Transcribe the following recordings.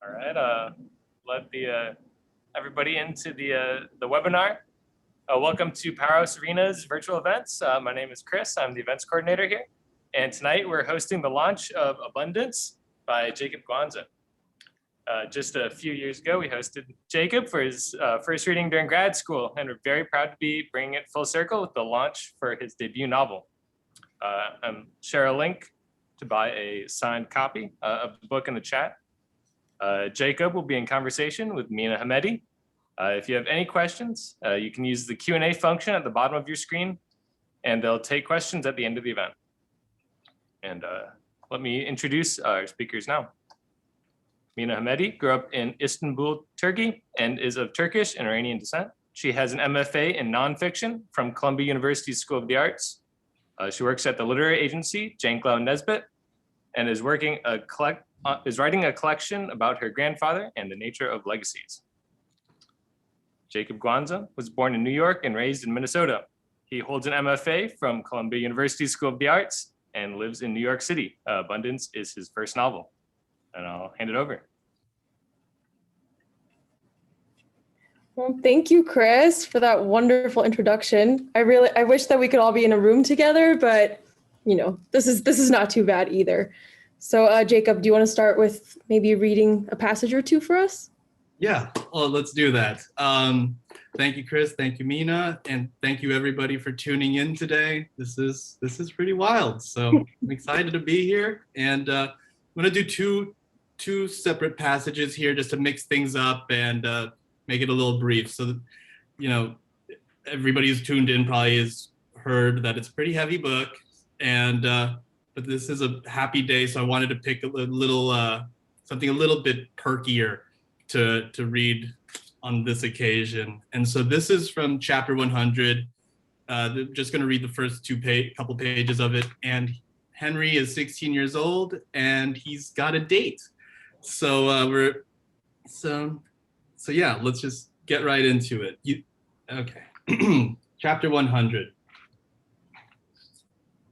All right, let everybody into the webinar. Welcome to Powerhouse Arena's virtual events. My name is Chris. I'm the events coordinator here. And tonight we're hosting the launch of Abundance by Jakob Guanzon. Just a few years ago, we hosted Jacob for his first reading during grad school, and we're very proud to be bringing it full circle with the launch for his debut novel. Share a link to buy a signed copy of the book in the chat. Jacob will be in conversation with Mina Hamedi. If you have any questions, you can use the Q&A function at the bottom of your screen, and they'll take questions at the end of the event. And let me introduce our speakers now. Mina Hamedi grew up in Istanbul, Turkey, and is of Turkish and Iranian descent. She has an MFA in nonfiction from Columbia University School of the Arts. She works at the literary agency Janklow Nesbitt, and is writing a collection about her grandfather and the nature of legacies. Jakob Guanzon was born in New York and raised in Minnesota. He holds an MFA from Columbia University School of the Arts and lives in New York City. Abundance is his first novel, and I'll hand it over. Well, thank you, Chris, for that wonderful introduction. I wish that we could all be in a room together, but you know, this is not too bad either. So Jacob, do you want to start with maybe reading a passage or two for us? Yeah, well, let's do that. Thank you, Chris. Thank you, Mina, and thank you everybody for tuning in today. This is pretty wild. So I'm excited to be here, and I'm going to do two separate passages here just to mix things up and make it a little brief. So that, you know, everybody who's tuned in probably has heard that it's a pretty heavy book, and but this is a happy day, so I wanted to pick a little something a little bit perkier to read on this occasion. And so this is from chapter 100. Just going to read the first couple pages of it. And Henry is 16 years old, and he's got a date. So so yeah, let's just get right into it. Okay. Chapter 100.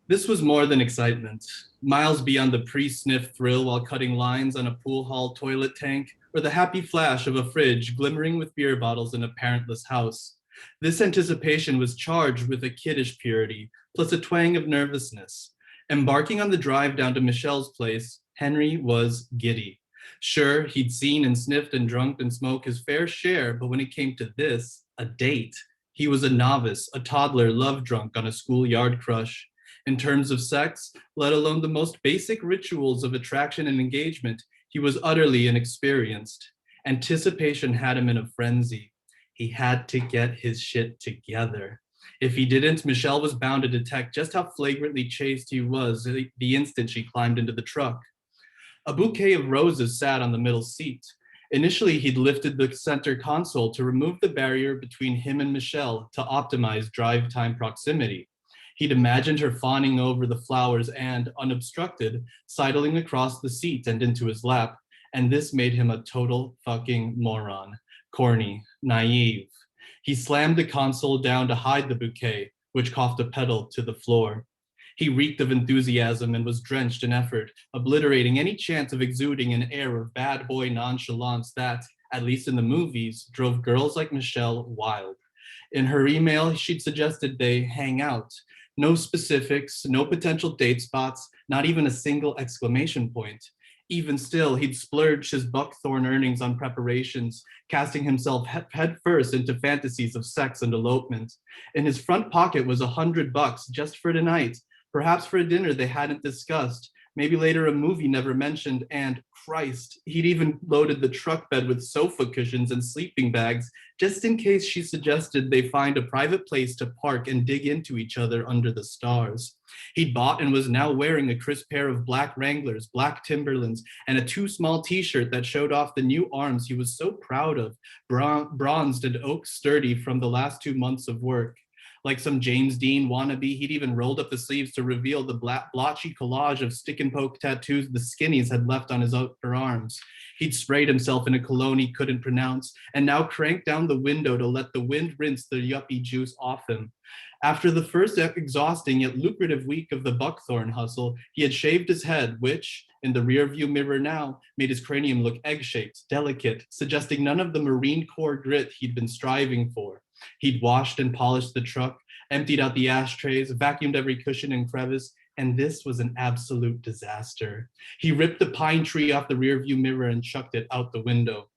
This was more than excitement, miles beyond the pre-sniff thrill while cutting lines on a pool hall toilet tank, or the happy flash of a fridge glimmering with beer bottles in a parentless house. This anticipation was charged with a kiddish purity, plus a twang of nervousness. Embarking on the drive down to Michelle's place, Henry was giddy. Sure, he'd seen and sniffed and drunk and smoked his fair share, but when it came to this, a date, he was a novice, a toddler love-drunk on a schoolyard crush. In terms of sex, let alone the most basic rituals of attraction and engagement, he was utterly inexperienced. Anticipation had him in a frenzy. He had to get his shit together. If he didn't, Michelle was bound to detect just how flagrantly chaste he was the instant she climbed into the truck. A bouquet of roses sat on the middle seat. Initially, he'd lifted the center console to remove the barrier between him and Michelle to optimize drive time proximity. He'd imagined her fawning over the flowers and, unobstructed, sidling across the seat and into his lap, and this made him a total fucking moron. Corny, naive. He slammed the console down to hide the bouquet, which coughed a petal to the floor. He reeked of enthusiasm and was drenched in effort, obliterating any chance of exuding an air of bad boy nonchalance that, at least in the movies, drove girls like Michelle wild. In her email, she'd suggested they hang out. No specifics, no potential date spots, not even a single exclamation point. Even still, he'd splurged his buckthorn earnings on preparations, casting himself headfirst into fantasies of sex and elopement. In his front pocket was $100 just for tonight, perhaps for a dinner they hadn't discussed, maybe later a movie never mentioned, and Christ, he'd even loaded the truck bed with sofa cushions and sleeping bags, just in case she suggested they find a private place to park and dig into each other under the stars. He'd bought and was now wearing a crisp pair of black Wranglers, black Timberlands, and a too small t-shirt that showed off the new arms he was so proud of, bronzed and oak sturdy from the last 2 months of work. Like some James Dean wannabe, he'd even rolled up the sleeves to reveal the blotchy collage of stick and poke tattoos the skinnies had left on his upper arms. He'd sprayed himself in a cologne he couldn't pronounce, and now cranked down the window to let the wind rinse the yuppie juice off him. After the first exhausting yet lucrative week of the buckthorn hustle, he had shaved his head, which, in the rearview mirror now, made his cranium look egg-shaped, delicate, suggesting none of the Marine Corps grit he'd been striving for. He'd washed and polished the truck, emptied out the ashtrays, vacuumed every cushion and crevice, and this was an absolute disaster. He ripped the pine tree off the rearview mirror and chucked it out the window.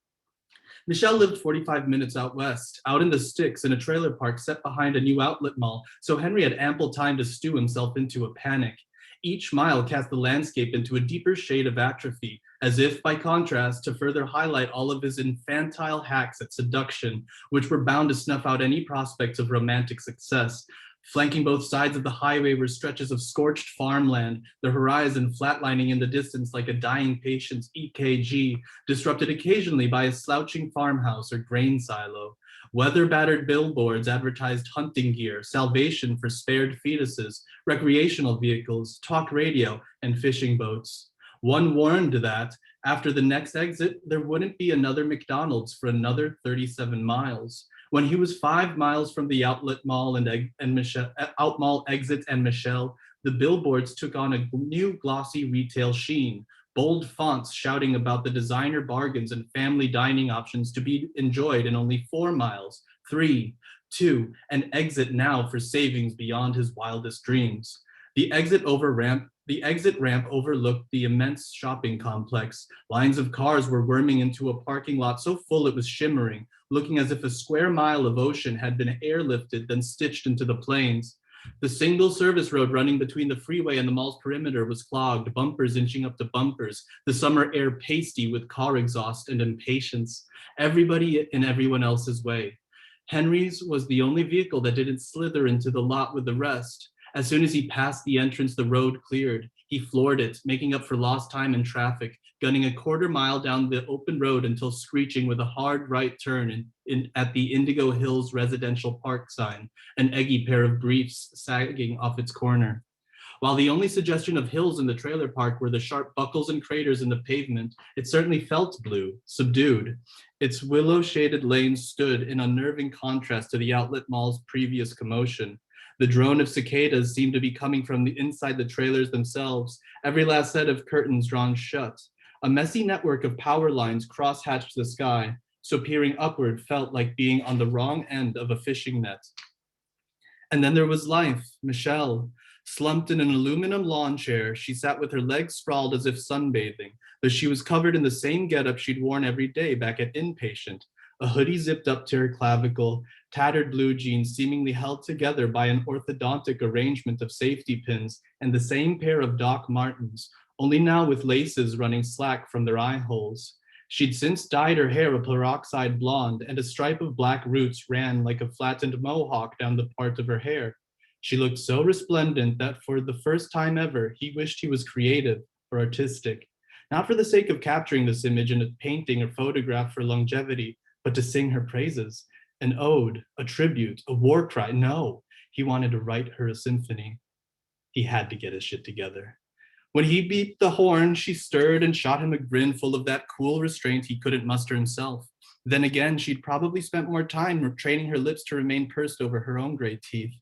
Michelle lived 45 minutes out west, out in the sticks in a trailer park set behind a new outlet mall, so Henry had ample time to stew himself into a panic. Each mile cast the landscape into a deeper shade of atrophy, as if, by contrast, to further highlight all of his infantile hacks at seduction, which were bound to snuff out any prospects of romantic success. Flanking both sides of the highway were stretches of scorched farmland, the horizon flatlining in the distance like a dying patient's EKG, disrupted occasionally by a slouching farmhouse or grain silo. Weather-battered billboards advertised hunting gear, salvation for spared fetuses, recreational vehicles, talk radio, and fishing boats. One warned that, after the next exit, there wouldn't be another McDonald's for another 37 miles. When he was 5 miles from the outlet mall and Michelle, out mall exit and Michelle, the billboards took on a new glossy retail sheen, bold fonts shouting about the designer bargains and family dining options to be enjoyed in only 4 miles, 3, 2, and exit now for savings beyond his wildest dreams. The exit ramp overlooked the immense shopping complex. Lines of cars were worming into a parking lot so full it was shimmering, looking as if a square mile of ocean had been airlifted, then stitched into the plains. The single service road running between the freeway and the mall's perimeter was clogged, bumpers inching up to bumpers, the summer air pasty with car exhaust and impatience, everybody in everyone else's way. Henry's was the only vehicle that didn't slither into the lot with the rest. As soon as he passed the entrance, the road cleared. He floored it, making up for lost time and traffic, gunning a quarter mile down the open road until screeching with a hard right turn at the Indigo Hills residential park sign, an eggy pair of briefs sagging off its corner. While the only suggestion of hills in the trailer park were the sharp buckles and craters in the pavement, it certainly felt blue, subdued. Its willow-shaded lanes stood in unnerving contrast to the outlet mall's previous commotion. The drone of cicadas seemed to be coming from inside the trailers themselves, every last set of curtains drawn shut. A messy network of power lines cross-hatched the sky, so peering upward felt like being on the wrong end of a fishing net. And then there was life, Michelle. Slumped in an aluminum lawn chair, she sat with her legs sprawled as if sunbathing, though she was covered in the same getup she'd worn every day back at Inpatient, a hoodie zipped up to her clavicle, tattered blue jeans seemingly held together by an orthodontic arrangement of safety pins, and the same pair of Doc Martens, only now with laces running slack from their eye holes. She'd since dyed her hair a peroxide blonde, and a stripe of black roots ran like a flattened mohawk down the part of her hair. She looked so resplendent that for the first time ever, he wished he was creative or artistic, not for the sake of capturing this image in a painting or photograph for longevity, but to sing her praises. An ode, a tribute, a war cry. No, he wanted to write her a symphony. He had to get his shit together. When he beat the horn, she stirred and shot him a grin full of that cool restraint he couldn't muster himself. Then again, she'd probably spent more time training her lips to remain pursed over her own gray teeth.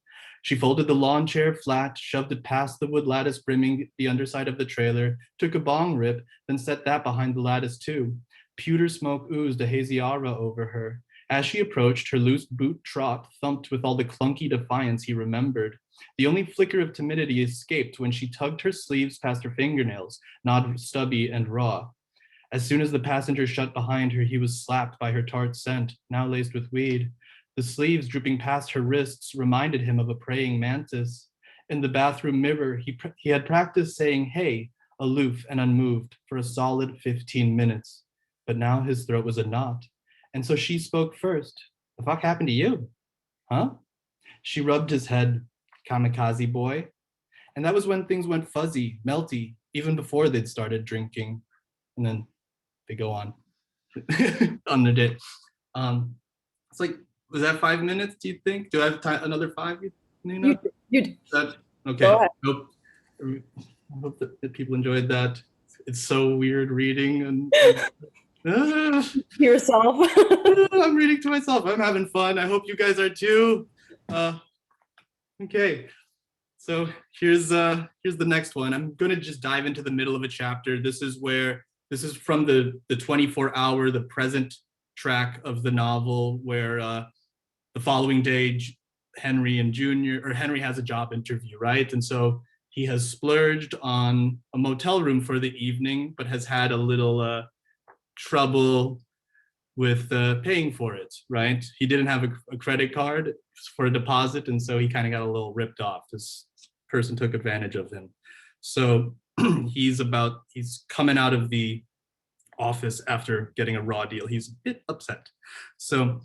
She folded the lawn chair flat, shoved it past the wood lattice brimming the underside of the trailer, took a bong rip, then set that behind the lattice too. Pewter smoke oozed a hazy aura over her. As she approached, her loose boot trot thumped with all the clunky defiance he remembered. The only flicker of timidity escaped when she tugged her sleeves past her fingernails, not stubby and raw. As soon as the passenger shut behind her, he was slapped by her tart scent, now laced with weed. The sleeves drooping past her wrists reminded him of a praying mantis. In the bathroom mirror, he had practiced saying, hey, aloof and unmoved, for a solid 15 minutes. But now his throat was a knot. And so she spoke first. The fuck happened to you? Huh? She rubbed his head, kamikaze boy. And that was when things went fuzzy, melty, even before they'd started drinking. And then they go on on the day. It's like, was that 5 minutes, do you think? Do I have time, another 5, Nina? You That, okay. Go ahead. Nope. I hope that people enjoyed that. It's so weird reading and yourself. I'm reading to myself. I'm having fun. I hope you guys are too. Okay, so here's the next one. I'm going to just dive into the middle of a chapter. This is from the 24-hour, the present track of the novel, where the following day, Henry has a job interview, right? And so he has splurged on a motel room for the evening, but has had a little trouble with paying for it, right? He didn't have a credit card for a deposit, and so he kind of got a little ripped off. This person took advantage of him. So he's coming out of the office after getting a raw deal. He's a bit upset. So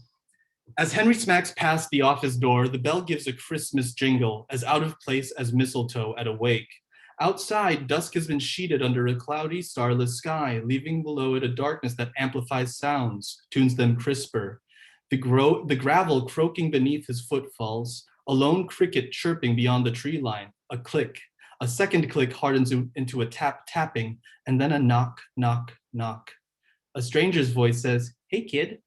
as Henry smacks past the office door, the bell gives a Christmas jingle, as out of place as mistletoe at a wake. Outside, dusk has been sheeted under a cloudy, starless sky, leaving below it a darkness that amplifies sounds, tunes them crisper. The gravel croaking beneath his footfalls, a lone cricket chirping beyond the tree line, a click. A second click hardens into a tapping, and then a knock, knock, knock. A stranger's voice says, "Hey, kid."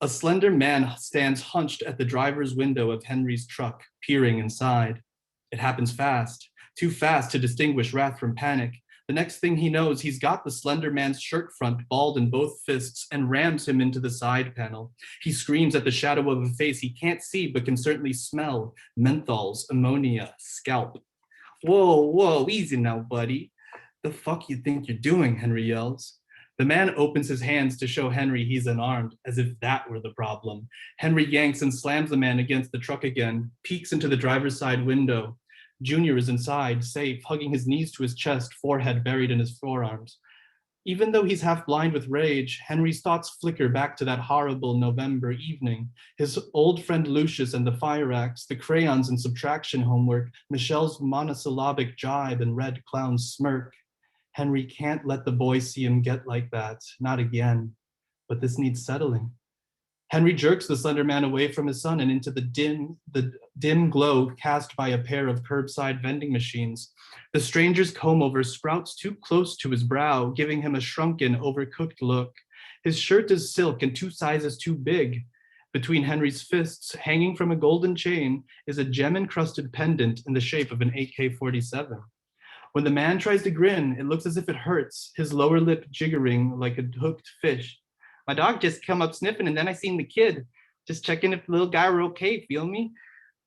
A slender man stands hunched at the driver's window of Henry's truck, peering inside. It happens fast, too fast to distinguish wrath from panic. The next thing he knows, he's got the slender man's shirt front balled in both fists and rams him into the side panel. He screams at the shadow of a face he can't see but can certainly smell. Menthols, ammonia, scalp. Whoa, easy now, buddy. The fuck you think you're doing, Henry yells. The man opens his hands to show Henry he's unarmed, as if that were the problem. Henry yanks and slams the man against the truck again, peeks into the driver's side window. Junior is inside, safe, hugging his knees to his chest, forehead buried in his forearms. Even though he's half blind with rage, Henry's thoughts flicker back to that horrible November evening. His old friend Lucius and the fire axe, the crayons and subtraction homework, Michelle's monosyllabic jibe and red clown's smirk. Henry can't let the boy see him get like that, not again. But this needs settling. Henry jerks the slender man away from his son and into the dim glow cast by a pair of curbside vending machines. The stranger's comb-over sprouts too close to his brow, giving him a shrunken, overcooked look. His shirt is silk and 2 sizes too big. Between Henry's fists, hanging from a golden chain, is a gem-encrusted pendant in the shape of an AK-47. When the man tries to grin, it looks as if it hurts, his lower lip jiggering like a hooked fish. My dog just come up sniffing, and then I seen the kid. Just checking if the little guy were okay, feel me?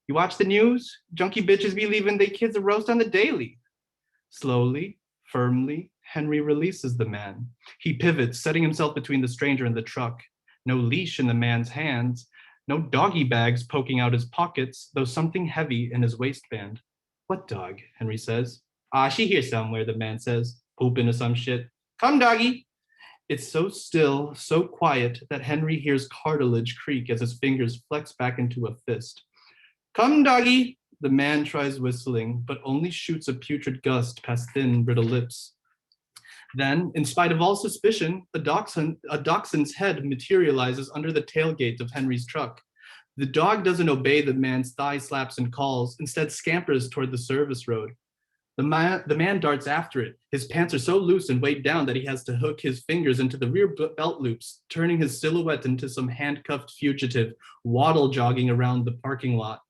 You watch the news? Junkie bitches be leaving their kids a roast on the daily. Slowly, firmly, Henry releases the man. He pivots, setting himself between the stranger and the truck. No leash in the man's hands, no doggy bags poking out his pockets, though something heavy in his waistband. What dog? Henry says. She here somewhere, the man says, pooping or some shit. Come, doggy. It's so still, so quiet that Henry hears cartilage creak as his fingers flex back into a fist. Come, doggy. The man tries whistling, but only shoots a putrid gust past thin, brittle lips. Then, in spite of all suspicion, a dachshund's head materializes under the tailgate of Henry's truck. The dog doesn't obey the man's thigh slaps and calls, instead scampers toward the service road. The man darts after it. His pants are so loose and weighed down that he has to hook his fingers into the rear belt loops, turning his silhouette into some handcuffed fugitive, waddle jogging around the parking lot.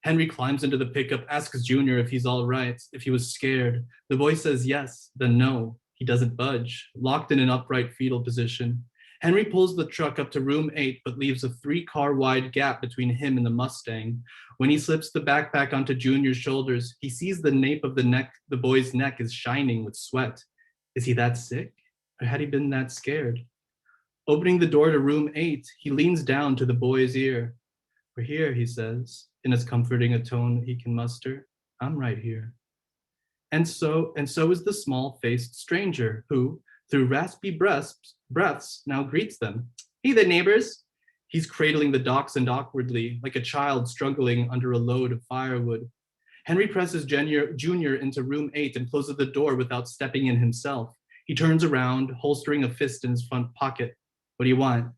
Henry climbs into the pickup, asks Junior if he's all right, if he was scared. The boy says yes, then no. He doesn't budge, locked in an upright fetal position. Henry pulls the truck up to room 8, but leaves a 3-car wide gap between him and the Mustang. When he slips the backpack onto Junior's shoulders, he sees the nape of the boy's neck is shining with sweat. Is he that sick? Or had he been that scared? Opening the door to room 8, he leans down to the boy's ear. We're here, he says, in as comforting a tone he can muster. I'm right here. And so is the small-faced stranger who, through raspy breaths, now greets them. Hey there, neighbors. He's cradling the dachshund awkwardly, like a child struggling under a load of firewood. Henry presses Junior into room 8 and closes the door without stepping in himself. He turns around, holstering a fist in his front pocket. What do you want?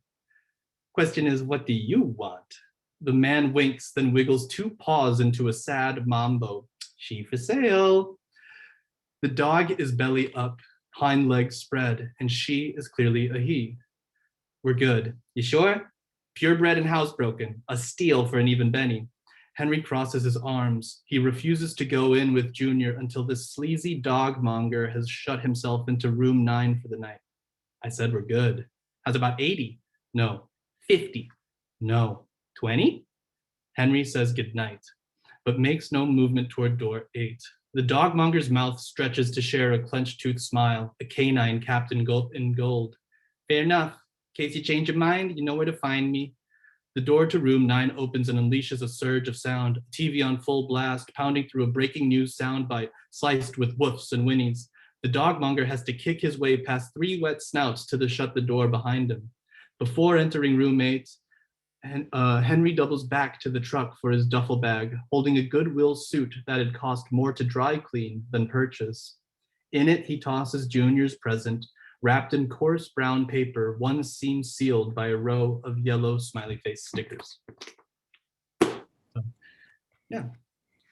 Question is, what do you want? The man winks, then wiggles 2 paws into a sad mambo. She for sale. The dog is belly up, hind legs spread, and she is clearly a he. We're good. You sure? Purebred and housebroken, a steal for an even Benny. Henry crosses his arms. He refuses to go in with Junior until this sleazy dog monger has shut himself into room 9 for the night. I said we're good. How's about 80? No. 50? No. 20? Henry says goodnight, but makes no movement toward door 8. The dogmonger's mouth stretches to share a clenched tooth smile, a canine capped in gold. Fair enough. In case you change your mind, you know where to find me. The door to room 9 opens and unleashes a surge of sound, a TV on full blast, pounding through a breaking news soundbite, sliced with woofs and whinnies. The dogmonger has to kick his way past 3 wet snouts to shut the door behind him. Before entering room 8, Henry doubles back to the truck for his duffel bag, holding a Goodwill suit that had cost more to dry clean than purchase. In it, he tosses Junior's present, wrapped in coarse brown paper, one seam sealed by a row of yellow smiley face stickers. So, yeah,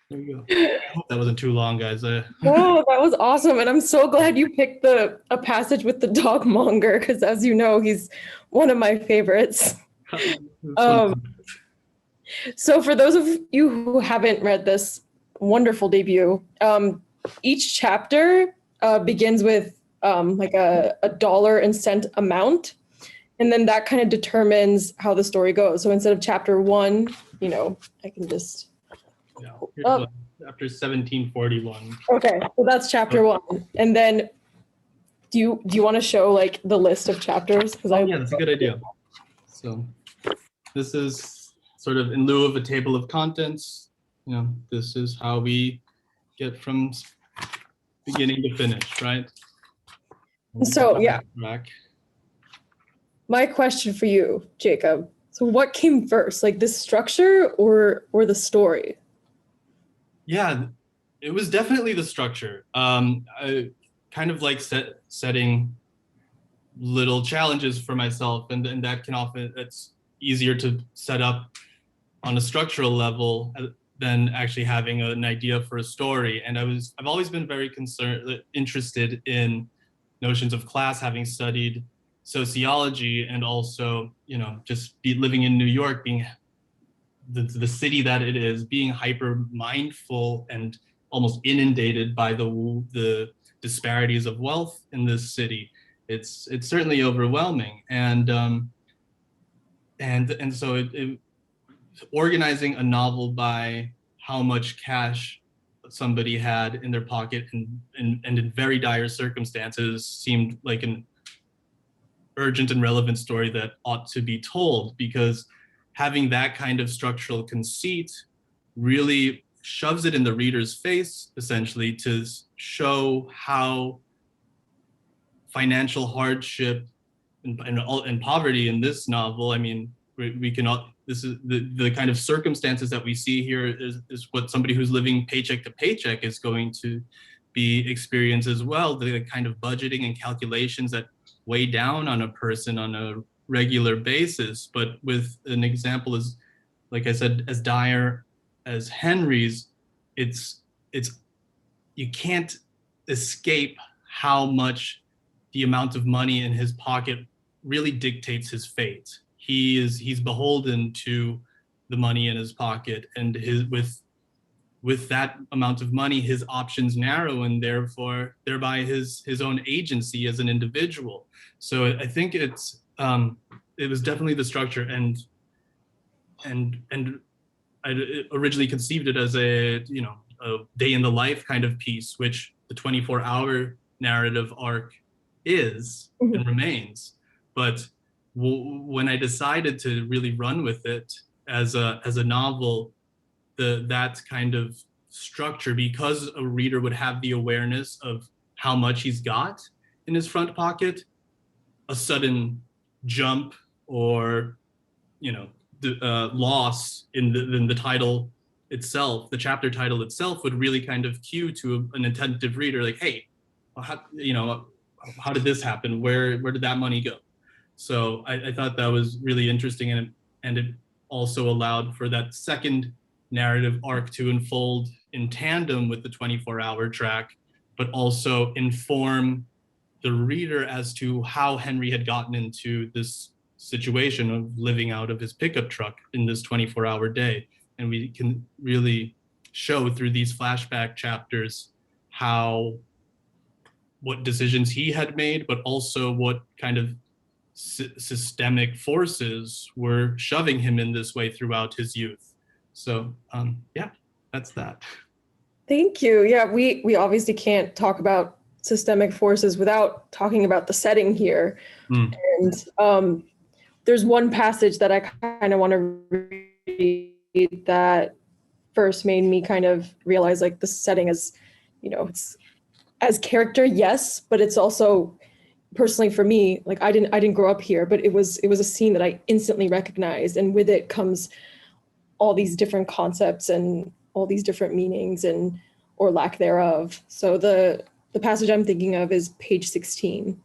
there you go. I hope that wasn't too long, guys. Oh, that was awesome. And I'm so glad you picked a passage with the dogmonger, because as you know, he's one of my favorites. So for those of you who haven't read this wonderful debut, each chapter begins with like a dollar and cent amount, and then that kind of determines how the story goes. So instead of chapter 1, I can just Chapter 1741. Okay, so that's chapter 1, and then do you want to show like the list of chapters? Yeah, that's a good idea. So this is sort of in lieu of a table of contents. This is how we get from beginning to finish, right? So yeah, my question for you, Jacob. So what came first, like the structure or the story? Yeah, it was definitely the structure. I kind of like setting little challenges for myself, and that can often, it's easier to set up on a structural level than actually having an idea for a story. And I've always been very interested in notions of class, having studied sociology, and also, just living in New York, being the city that it is, being hyper mindful and almost inundated by the disparities of wealth in this city. It's certainly overwhelming, and so organizing a novel by how much cash somebody had in their pocket and in very dire circumstances seemed like an urgent and relevant story that ought to be told, because having that kind of structural conceit really shoves it in the reader's face, essentially, to show how financial hardship and poverty in this novel, I mean, we can all, this is the kind of circumstances that we see here is what somebody who's living paycheck to paycheck is going to be experienced as well. The kind of budgeting and calculations that weigh down on a person on a regular basis. But with an example as, like I said, as dire as Henry's, it's you can't escape how much the amount of money in his pocket really dictates his fate. He's beholden to the money in his pocket, and with that amount of money, his options narrow, and thereby his own agency as an individual. So I think it was definitely the structure, and I originally conceived it as a day in the life kind of piece, which the 24-hour narrative arc is and remains. But when I decided to really run with it as a novel, that kind of structure, because a reader would have the awareness of how much he's got in his front pocket, a sudden jump or loss in the title itself, the chapter title itself, would really kind of cue to an attentive reader, like, hey, how did this happen? Where did that money go? So I thought that was really interesting, and it also allowed for that second narrative arc to unfold in tandem with the 24-hour track, but also inform the reader as to how Henry had gotten into this situation of living out of his pickup truck in this 24-hour day. and we can really show through these flashback chapters what decisions he had made, but also what kind of systemic forces were shoving him in this way throughout his youth. So yeah, that's that. Thank you. Yeah, we obviously can't talk about systemic forces without talking about the setting here. And there's one passage that I kind of want to read that first made me kind of realize like the setting is, it's as character, yes, but it's also personally for me, like I didn't grow up here, but it was a scene that I instantly recognized, and with it comes all these different concepts and all these different meanings and or lack thereof. So the passage I'm thinking of is page 16.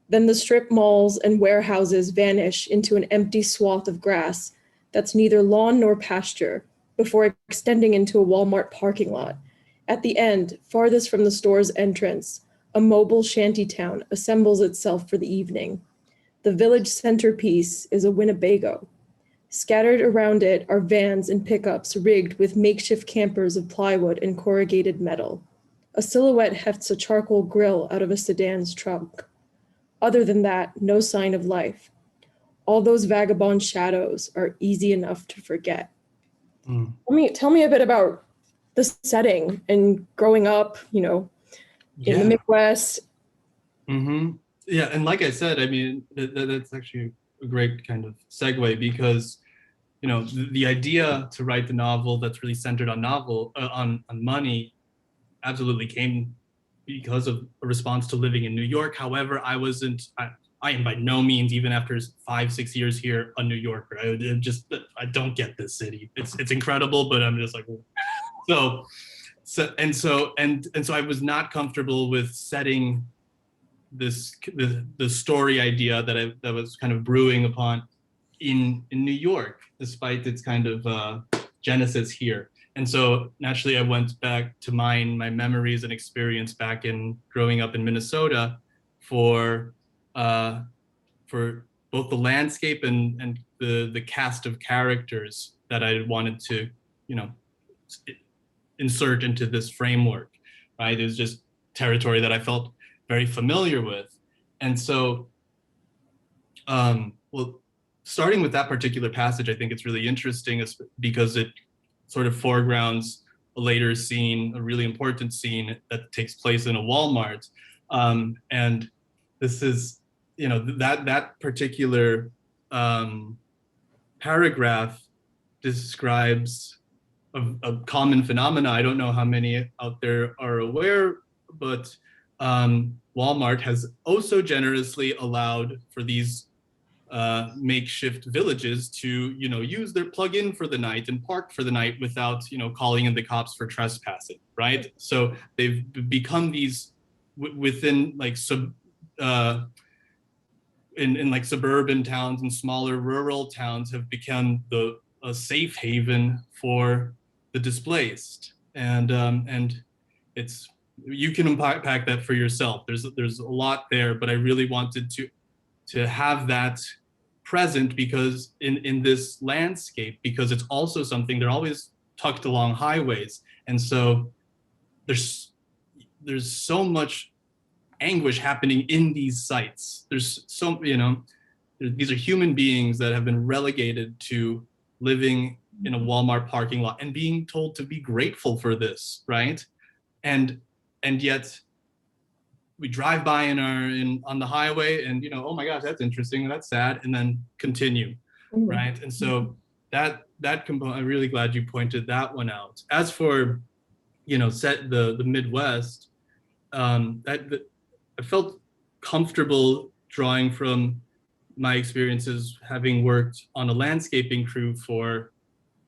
Then the strip malls and warehouses vanish into an empty swath of grass that's neither lawn nor pasture before extending into a Walmart parking lot. At the end, farthest from the store's entrance, a mobile shanty town assembles itself for the evening. The village centerpiece is a Winnebago. Scattered around it are vans and pickups rigged with makeshift campers of plywood and corrugated metal. A silhouette hefts a charcoal grill out of a sedan's trunk. Other than that, no sign of life. All those vagabond shadows are easy enough to forget. Tell me a bit about the setting and growing up, in the Midwest. Yeah, and like I said, I mean, that's actually a great kind of segue because, the idea to write the novel that's really centered on on money absolutely came because of a response to living in New York. However, I am by no means, even after 5-6 years here, a New Yorker. I don't get this city. It's incredible, but I'm just like, so I was not comfortable with setting the story idea that was kind of brewing upon in New York, despite its kind of genesis here. And so naturally, I went back to my memories and experience back in growing up in Minnesota for both the landscape and the cast of characters that I wanted to, insert into this framework. Right, it was just territory that I felt very familiar with, and so, starting with that particular passage, I think it's really interesting because it sort of foregrounds a later scene, a really important scene that takes place in a Walmart. And this is, that particular paragraph describes a common phenomena. I don't know how many out there are aware, but Walmart has also generously allowed for these makeshift villages to, use their plug-in for the night and park for the night without, calling in the cops for trespassing, right? So they've become these within like in like suburban towns and smaller rural towns have become a safe haven for the displaced, and it's, you can unpack that for yourself. There's a lot there, but I really wanted to have that present because in this landscape, because it's also something, they're always tucked along highways, and so there's so much anguish happening in these sites. There's so, these are human beings that have been relegated to living in a Walmart parking lot and being told to be grateful for this, right? And yet we drive by on the highway and, oh my gosh, that's interesting, that's sad, and then continue, right? And so that component, I'm really glad you pointed that one out. As for, set the Midwest, I felt comfortable drawing from my experiences having worked on a landscaping crew for,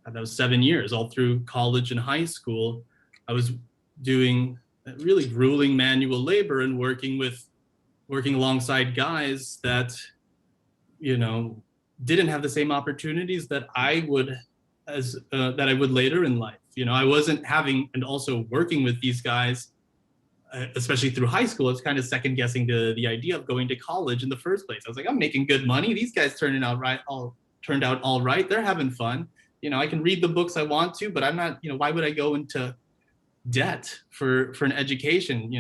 that was 7 years, all through college and high school. I was doing really grueling manual labor and working alongside guys that, didn't have the same opportunities that I would later in life. I wasn't having, and also working with these guys, especially through high school, it's kind of second guessing the idea of going to college in the first place. I was like, I'm making good money. These guys turned out all right. They're having fun. I can read the books I want to, but I'm not, why would I go into debt for an education?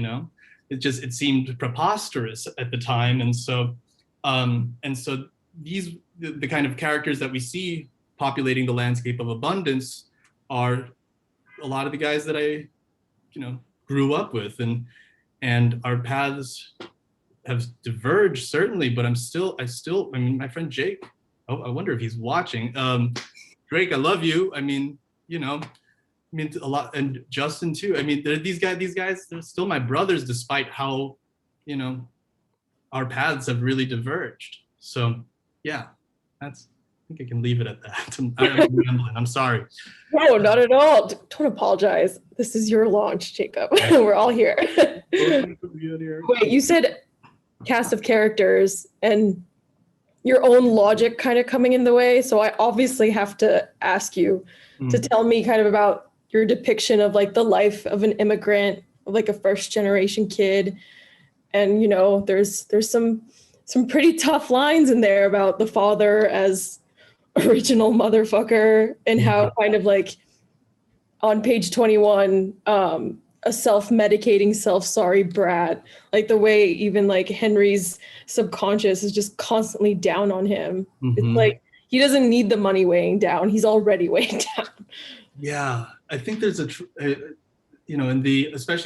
It seemed preposterous at the time. And so the kind of characters that we see populating the landscape of abundance are a lot of the guys that I grew up with, and our paths have diverged, certainly, but I mean, my friend Jake, I wonder if he's watching. Drake, I love you. I mean, a lot, and Justin too. I mean, these guys, they're still my brothers, despite how, our paths have really diverged. So yeah, I think I can leave it at that. I'm rambling, I'm sorry. No, not at all. Don't apologize. This is your launch, Jacob. We're all here. Wait, you said cast of characters and your own logic kind of coming in the way. So I obviously have to ask you to tell me kind of about your depiction of like the life of an immigrant, like a first generation kid. And, there's some pretty tough lines in there about the father as original motherfucker and how kind of like on page 21, a self-medicating, self-sorry brat, like the way even like Henry's subconscious is just constantly down on him. It's like he doesn't need the money weighing down, he's already weighing down. Yeah, I think there's especially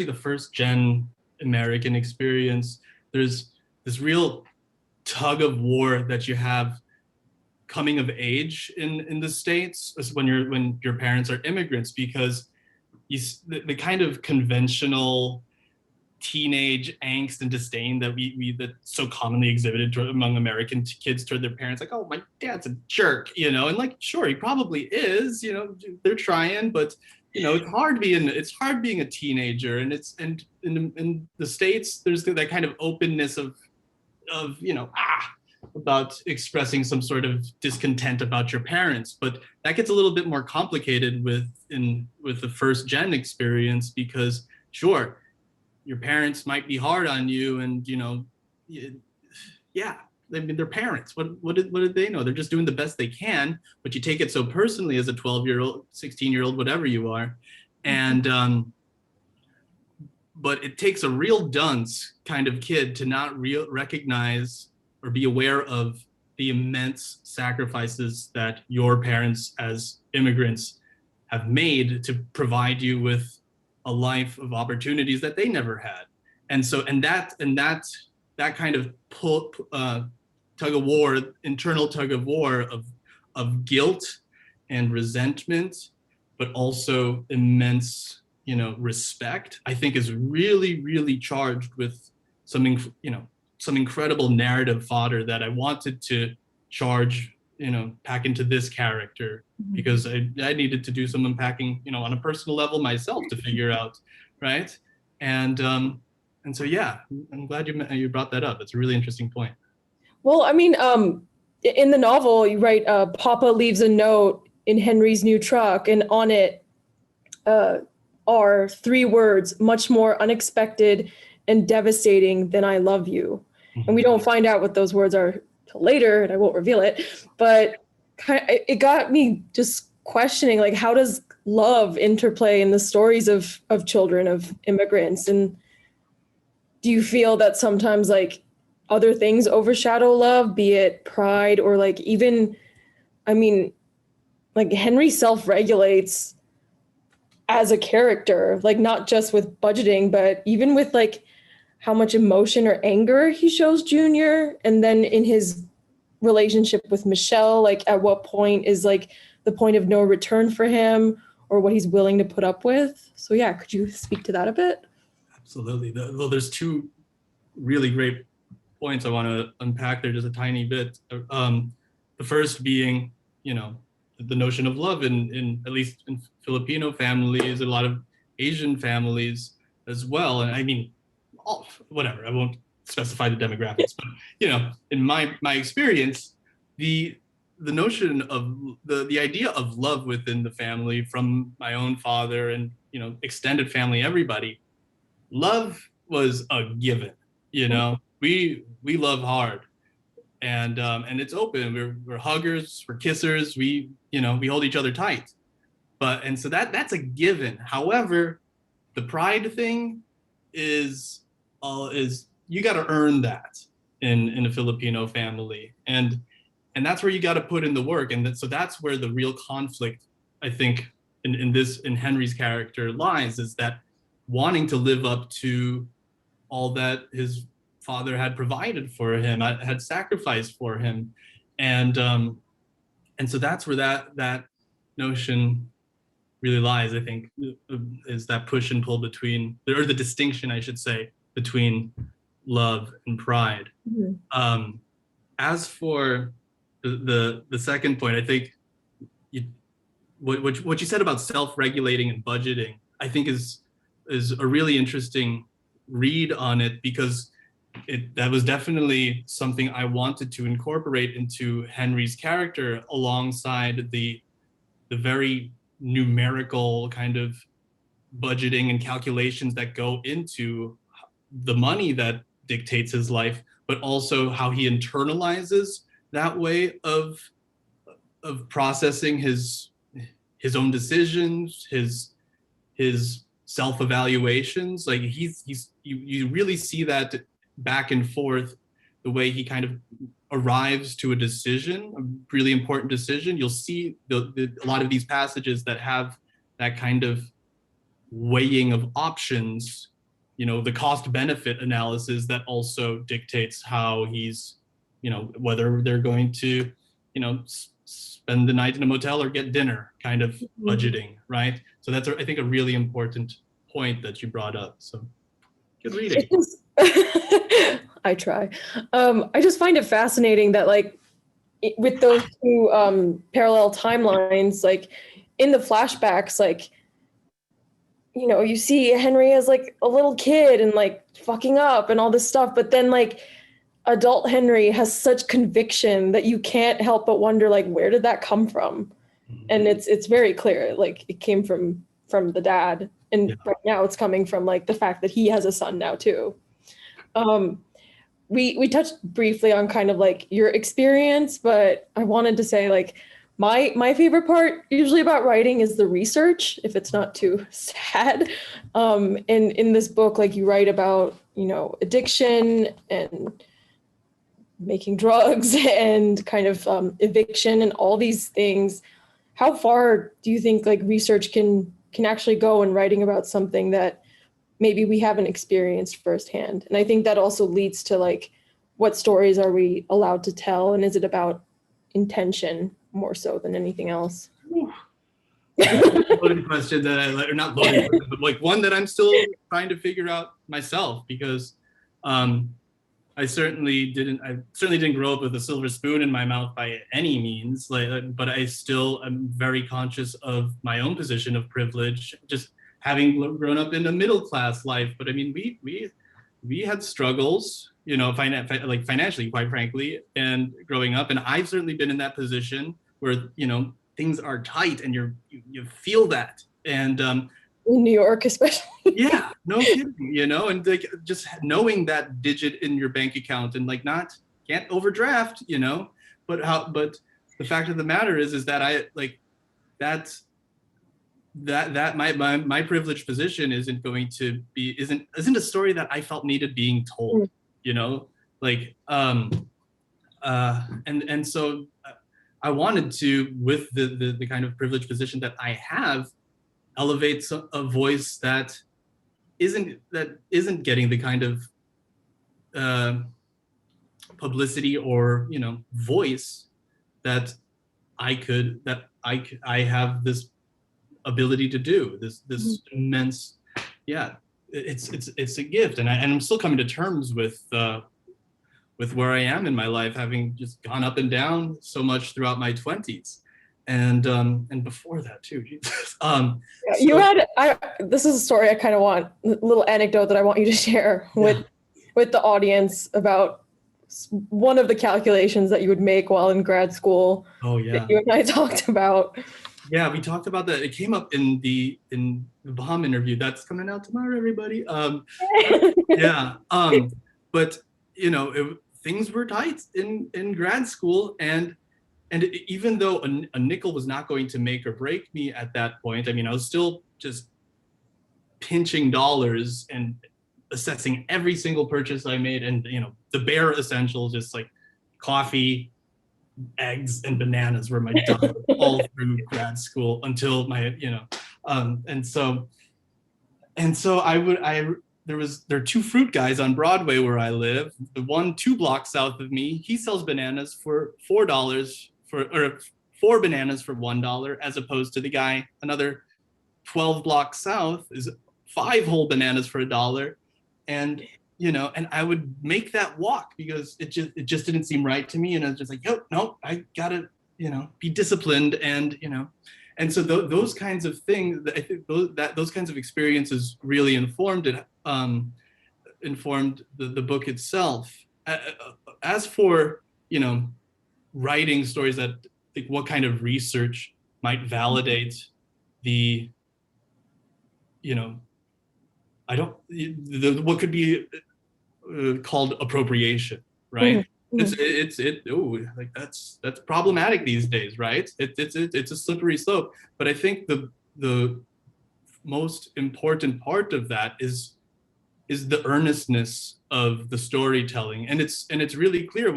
the first gen American experience, there's this real tug of war that you have coming of age in the States when your parents are immigrants, because the kind of conventional teenage angst and disdain that so commonly exhibited among American kids toward their parents, like, oh, my dad's a jerk, and like, sure, he probably is, they're trying, but it's hard being a teenager, and in the States there's that kind of openness of about expressing some sort of discontent about your parents, but that gets a little bit more complicated with the first gen experience, because sure, your parents might be hard on you, and yeah, I mean, they're parents. What did they know? They're just doing the best they can, but you take it so personally as a 12-year-old, 16-year-old, whatever you are. And but it takes a real dunce kind of kid to not recognize or be aware of the immense sacrifices that your parents as immigrants have made to provide you with a life of opportunities that they never had. And so, that kind of tug of war, internal tug of war of guilt and resentment, but also immense, respect, I think is really, really charged with some incredible narrative fodder that I wanted to charge, pack into this character, because I needed to do some unpacking, on a personal level myself to figure out, right? And so, yeah, I'm glad you brought that up. It's a really interesting point. Well, I mean, in the novel, you write, Papa leaves a note in Henry's new truck, and on it are 3 words, much more unexpected and devastating than I love you. And we don't find out what those words are till later, and I won't reveal it, but it got me just questioning, like, how does love interplay in the stories of children of immigrants? And do you feel that sometimes like other things overshadow love, be it pride or like even, I mean, like Henry self-regulates as a character, like not just with budgeting, but even with like how much emotion or anger he shows Junior. And then in his relationship with Michelle, like at what point is like the point of no return for him, or what he's willing to put up with? So yeah, could you speak to that a bit? Absolutely. Well, there's 2 really great points I want to unpack there just a tiny bit. The first being, the notion of love in at least in Filipino families, a lot of Asian families as well. And I mean, whatever, I won't specify the demographics, but in my experience, the notion of the idea of love within the family, from my own father and extended family, everybody, love was a given. We love hard. and it's open. We're huggers, we're kissers. We hold each other tight. And so that's a given. However, the pride thing is you got to earn that in a Filipino family, and that's where you got to put in the work. And so that's where the real conflict, I think, in Henry's character lies, is that wanting to live up to all that his father had provided for him, had sacrificed for him, and so that's where that notion really lies, I think, is that push and pull between, or the distinction, I should say, between love and pride. Mm-hmm. As for the second point, I think what you said about self-regulating and budgeting, I think is a really interesting read on it, because that was definitely something I wanted to incorporate into Henry's character, alongside the very numerical kind of budgeting and calculations that go into the money that dictates his life, but also how he internalizes that way of processing his own decisions, his self-evaluations. Like you really see that back and forth, the way he kind of arrives to a decision, a really important decision. You'll see a lot of these passages that have that kind of weighing of options, the cost benefit analysis that also dictates how he's, whether they're going to, spend the night in a motel or get dinner, kind of budgeting, right? So that's, I think, a really important point that you brought up. So good reading. I try. I just find it fascinating that, like, with those two parallel timelines, like in the flashbacks, like, you see Henry as like a little kid and like fucking up and all this stuff, but then like adult Henry has such conviction that you can't help but wonder, like, where did that come from? And it's very clear, like, it came from the dad, and right now it's coming from like the fact that he has a son now too. We touched briefly on kind of like your experience, but I wanted to say, like, my favorite part usually about writing is the research, if it's not too sad. And in this book, like, you write about, addiction and making drugs and kind of eviction and all these things. How far do you think like research can actually go in writing about something that maybe we haven't experienced firsthand? And I think that also leads to, like, what stories are we allowed to tell, and is it about intention more so than anything else? Loaded question that or not loaded, but like one that I'm still trying to figure out myself, because I certainly didn't grow up with a silver spoon in my mouth by any means, but I still am very conscious of my own position of privilege, just having grown up in a middle class life. But I mean, we had struggles, financially, quite frankly, and growing up. And I've certainly been in that position where, things are tight and you feel that. And in New York, especially. Yeah, no kidding, and like just knowing that digit in your bank account, and like can't overdraft, but the fact of the matter is that I like that my privileged position isn't a story that I felt needed being told, like and so I wanted to, with the kind of privileged position that I have, elevate a voice that isn't getting the kind of publicity or voice that I have this ability to do, this immense, it's a gift. And I'm still coming to terms with where I am in my life, having just gone up and down so much throughout my 20s. And before that too, Jesus. This is a story I kind of want, a little anecdote that I want you to share with the audience about one of the calculations that you would make while in grad school. Oh yeah. That you and I talked about. Yeah, we talked about that. It came up in the Baham interview that's coming out tomorrow, everybody. But things were tight in grad school, and even though a nickel was not going to make or break me at that point, I mean, I was still just pinching dollars and assessing every single purchase I made, and the bare essentials, just like coffee, eggs, and bananas were my diet all through grad school until my and so there are two fruit guys on Broadway where I live. The one 2 blocks south of me, he sells bananas for $4 or 4 bananas for $1, as opposed to the guy another 12 blocks south is 5 whole bananas for $1. And and I would make that walk because it just didn't seem right to me. And I was just like, no, I gotta, be disciplined. And so those kinds of things, I think those kinds of experiences really informed it, informed the book itself. As for, writing stories, that like what kind of research might validate the, what could be called appropriation, right? Mm-hmm. That's problematic these days, right? It's a slippery slope. But I think the most important part of that is the earnestness of the storytelling, and it's really clear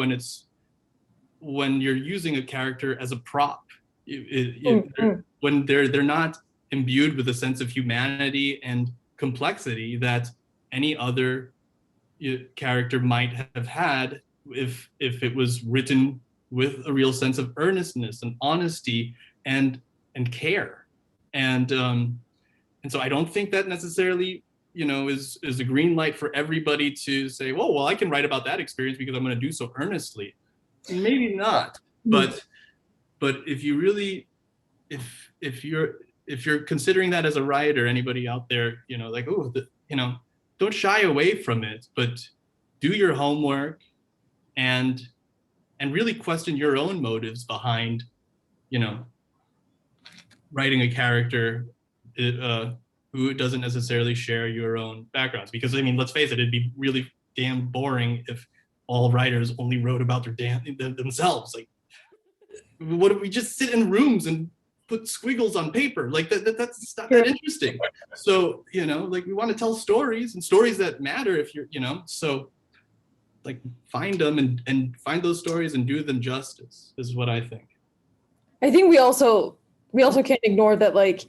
when you're using a character as a prop, when they're not imbued with a sense of humanity and complexity that any other character might have had if it was written with a real sense of earnestness and honesty and care. And so I don't think that necessarily is a green light for everybody to say, well, I can write about that experience because I'm going to do so earnestly. Maybe not, but if you really, if you're considering that as a writer, anybody out there, don't shy away from it, but do your homework and really question your own motives behind, writing a character who doesn't necessarily share your own backgrounds. Because I mean, let's face it, it'd be really damn boring if all writers only wrote about themselves. Like, what if we just sit in rooms and put squiggles on paper? Like that's not that interesting. So like, we want to tell stories, and stories that matter. If you're so like, find them and find those stories and do them justice, is what I think. I think we also can't ignore that, like,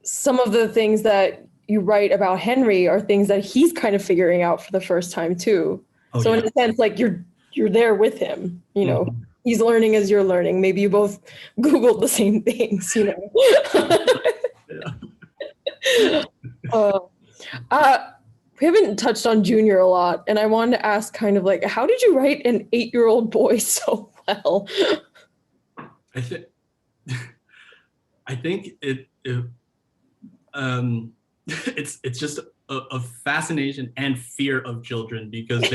some of the things that you write about Henry are things that he's kind of figuring out for the first time too. So in a sense, like, you're there with him, Mm-hmm. He's learning as you're learning. Maybe you both Googled the same things, We haven't touched on Junior a lot, and I wanted to ask kind of like, how did you write an 8-year-old boy so well? I think it's just a fascination and fear of children, because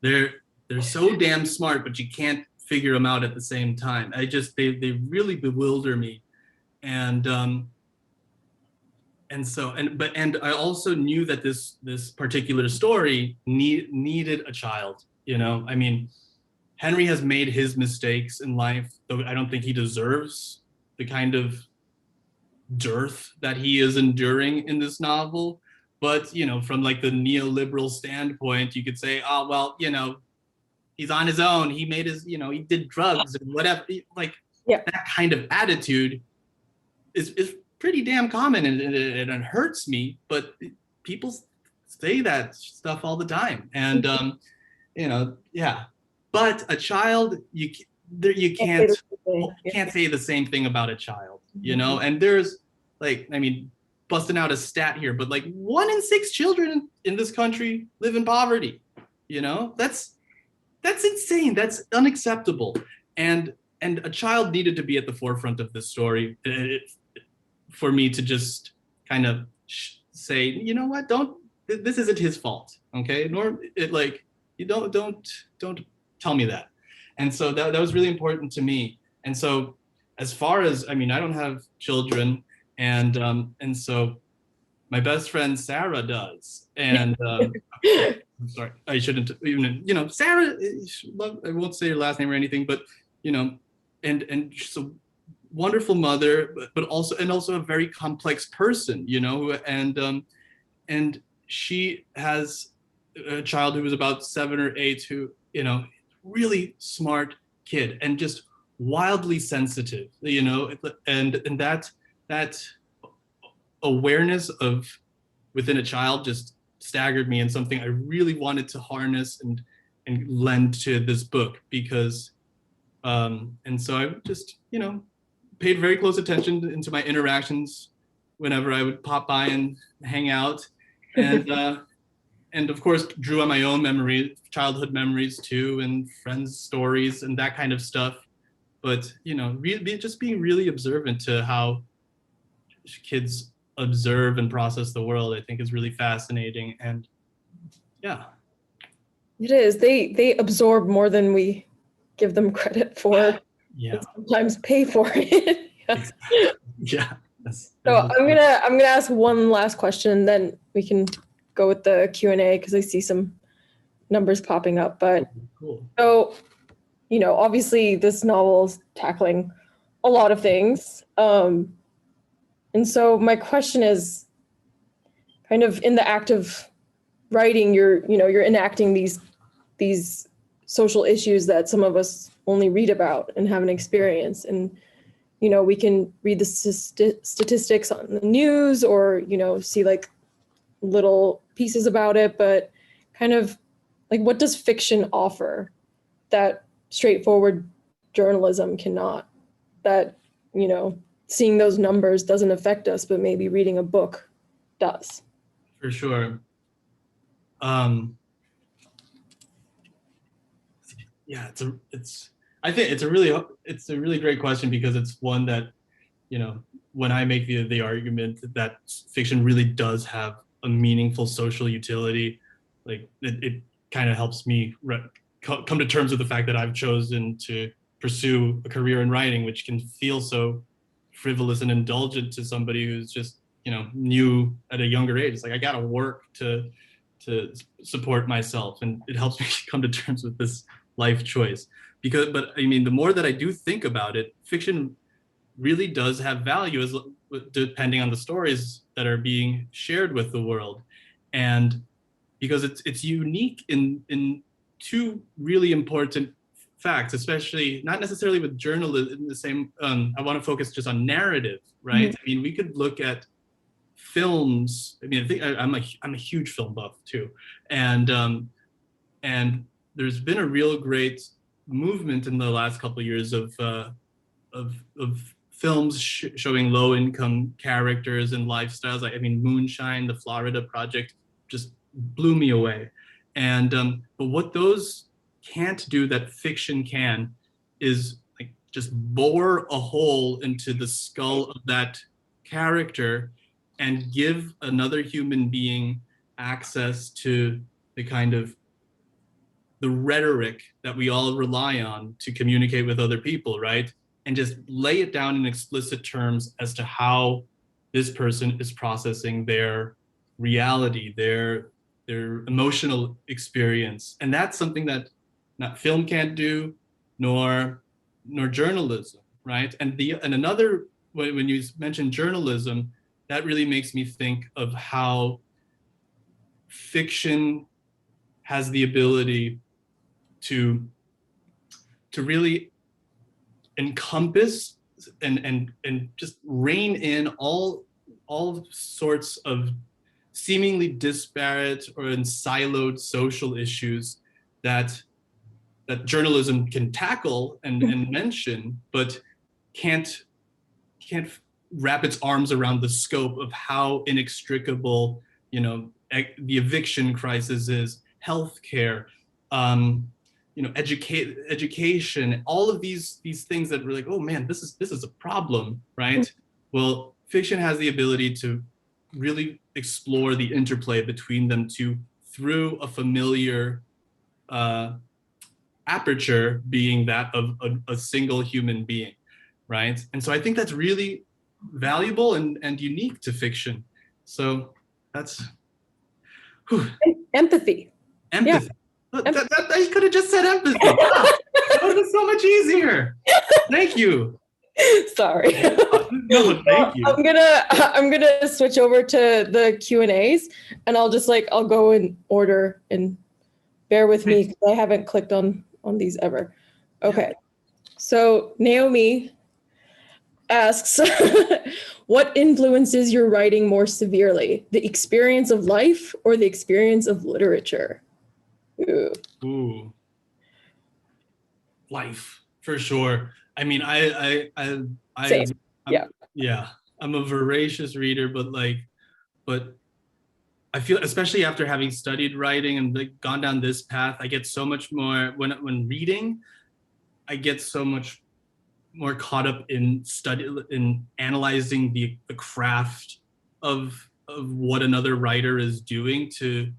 they're so damn smart, but you can't figure them out at the same time. They really bewilder me, and I also knew that this particular story needed a child. I mean, Henry has made his mistakes in life, though I don't think he deserves the kind of dearth that he is enduring in this novel. But from like the neoliberal standpoint, you could say, oh well, he's on his own. He made his, he did drugs and whatever. Like, that kind of attitude is pretty damn common, and it hurts me. But people say that stuff all the time, and But a child, you can't say the same thing about a child, And there's, like, I mean, busting out a stat here, but like 1 in 6 children in this country live in poverty. That's insane. That's unacceptable. And a child needed to be at the forefront of this story for me to just kind of say, you know what? This isn't his fault. Okay. You don't tell me that. And so that was really important to me. And so, as far as, I mean, I don't have children, and so my best friend Sarah does, and I'm sorry, I shouldn't even, Sarah, I won't say her last name or anything, but, and she's a wonderful mother, but also a very complex person, and she has a child who was about 7 or 8 who, really smart kid and just wildly sensitive, and that awareness of within a child just staggered me, and something I really wanted to harness and lend to this book, because and so I just paid very close attention into my interactions whenever I would pop by and hang out, and of course drew on my own childhood memories too, and friends' stories and that kind of stuff. But really, just being really observant to how kids observe and process the world, I think is really fascinating. And yeah, It is. They absorb more than we give them credit for. yeah, And sometimes pay for it. yeah. So I'm gonna ask one last question, then we can go with the Q&A, because I see some numbers popping up. But cool. so, obviously this novel is tackling a lot of things. And so my question is, kind of in the act of writing, you're enacting these social issues that some of us only read about and haven't experienced. And we can read the statistics on the news, or see like little pieces about it, but kind of like, what does fiction offer that straightforward journalism cannot? That seeing those numbers doesn't affect us, but maybe reading a book does. For sure. Yeah, I think it's a really great question, because it's one that, when I make the argument that fiction really does have a meaningful social utility, like it kind of helps me come to terms with the fact that I've chosen to pursue a career in writing, which can feel so frivolous and indulgent to somebody who's just, new at a younger age. It's like, I gotta work to support myself, and it helps me come to terms with this life choice. But I mean, the more that I do think about it, fiction really does have value, as depending on the stories that are being shared with the world, and because it's unique in two really important facts, especially not necessarily with journalism in the same. I want to focus just on narrative, right? I mean, we could look at films. I mean, I think I'm a huge film buff too, and there's been a real great movement in the last couple of years of films showing low-income characters and lifestyles. Like, I mean, Moonshine, the Florida Project, just blew me away. And but what those can't do that fiction can is like just bore a hole into the skull of that character and give another human being access to the kind of the rhetoric that we all rely on to communicate with other people, right? And just lay it down in explicit terms as to how this person is processing their reality, their emotional experience. And that's something that not film can't do, nor journalism, right? And another, when you mention journalism, that really makes me think of how fiction has the ability to really encompass and just rein in all sorts of seemingly disparate or siloed social issues that journalism can tackle and mention, but can't wrap its arms around the scope of how inextricable, the eviction crisis is, healthcare, education, all of these things that we're like, oh man, this is a problem, right? Well, fiction has the ability to really explore the interplay between them two through a familiar aperture, being that of a single human being, right? And so I think that's really valuable and unique to fiction. So that's Empathy. Empathy. I could have just said empathy. Wow, that would have been so much easier. Thank you. Sorry. No, thank you. I'm gonna switch over to the Q&As, and I'll go in order, and bear with me because I haven't clicked on these ever. Okay. So Naomi asks, what influences your writing more severely, the experience of life or the experience of literature? Ooh. Life, for sure. I mean, Same. I'm a voracious reader, but I feel, especially after having studied writing and gone down this path, I get so much more when reading. I get so much more caught up in analyzing the craft of what another writer is doing to